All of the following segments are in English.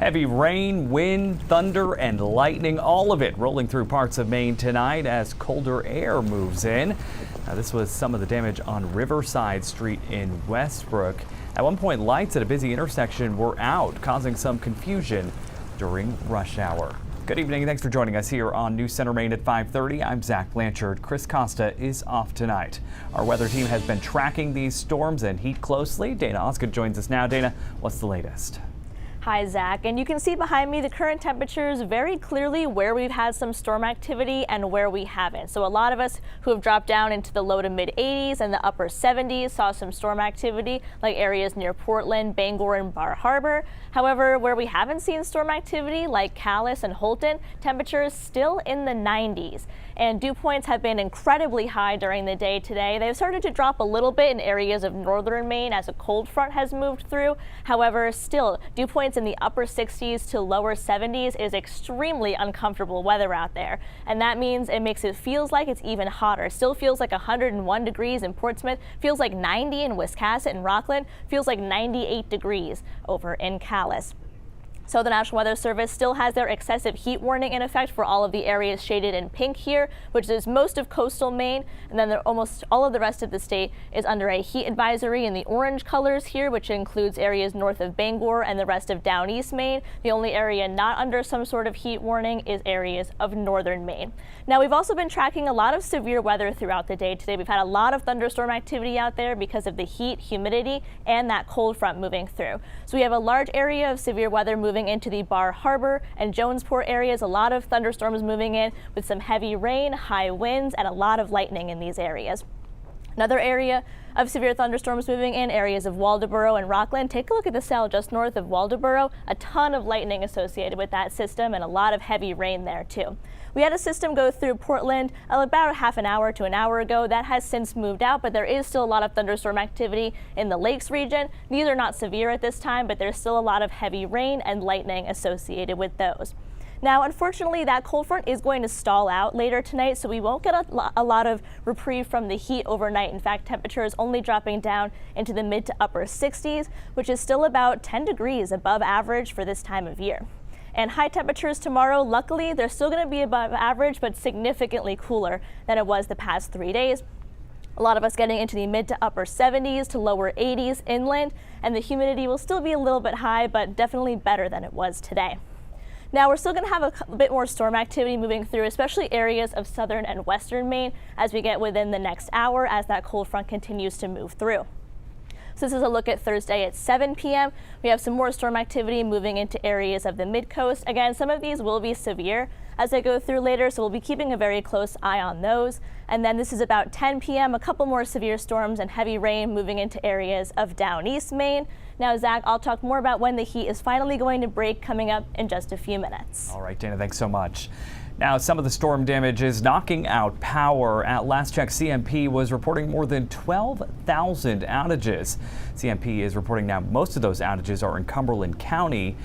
Heavy rain, wind, thunder, and lightning, all of it rolling through parts of Maine tonight as colder air moves in. Now, this was some of the damage on Riverside Street in Westbrook. At one point, lights at a busy intersection were out, causing some confusion during rush hour. Good evening. Thanks for joining us here on News Center Maine at 5:30. I'm Zach Blanchard. Chris Costa is off tonight. Our weather team has been tracking these storms and heat closely. Dana Osgood joins us now. Dana, what's the latest? Hi, Zach, and you can see behind me the current temperatures very clearly where we've had some storm activity and where we haven't. So a lot of us who have dropped down into the low to mid 80s and the upper 70s saw some storm activity like areas near Portland, Bangor, and Bar Harbor. However, where we haven't seen storm activity like Calais and Holton, temperatures still in the 90s. And dew points have been incredibly high during the day today. They've started to drop a little bit in areas of northern Maine as a cold front has moved through. However, still, dew points in the upper 60s to lower 70s is extremely uncomfortable weather out there. And that means it feels like it's even hotter. Still feels like 101 degrees in Portsmouth, feels like 90 in Wiscasset and Rockland, feels like 98 degrees over in Calais. So the National Weather Service still has their excessive heat warning in effect for all of the areas shaded in pink here, which is most of coastal Maine, and then almost all of the rest of the state is under a heat advisory in the orange colors here, which includes areas north of Bangor and the rest of down east Maine. The only area not under some sort of heat warning is areas of northern Maine. Now, we've also been tracking a lot of severe weather throughout the day today. We've had a lot of thunderstorm activity out there because of the heat, humidity, and that cold front moving through. So we have a large area of severe weather moving into the Bar Harbor and Jonesport areas. A lot of thunderstorms moving in with some heavy rain, high winds, and a lot of lightning in these areas. Another area of severe thunderstorms moving in, areas of Waldoboro and Rockland. Take a look at the cell just north of Waldoboro. A ton of lightning associated with that system and a lot of heavy rain there too. We had a system go through Portland about half an hour to an hour ago. That has since moved out, but there is still a lot of thunderstorm activity in the Lakes region. These are not severe at this time, but there's still a lot of heavy rain and lightning associated with those. Now, unfortunately, that cold front is going to stall out later tonight, so we won't get a lot of reprieve from the heat overnight. In fact, temperatures only dropping down into the mid to upper 60s, which is still about 10 degrees above average for this time of year. And high temperatures tomorrow, luckily, they're still going to be above average, but significantly cooler than it was the past 3 days. A lot of us getting into the mid to upper 70s to lower 80s inland, and the humidity will still be a little bit high, but definitely better than it was today. Now, we're still going to have a bit more storm activity moving through, especially areas of southern and western Maine as we get within the next hour as that cold front continues to move through. So this is a look at Thursday at 7 p.m. We have some more storm activity moving into areas of the mid-coast. Again, some of these will be severe as they go through later, so we'll be keeping a very close eye on those. And then this is about 10 p.m., a couple more severe storms and heavy rain moving into areas of down east Maine. Now, Zach, I'll talk more about when the heat is finally going to break coming up in just a few minutes. All right, Dana, thanks so much. Now, some of the storm damage is knocking out power. At last check, CMP was reporting more than 12,000 outages. CMP is reporting now most of those outages are in Cumberland County.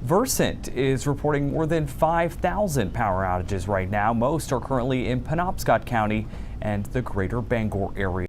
Versant is reporting more than 5,000 power outages right now. Most are currently in Penobscot County and the greater Bangor area.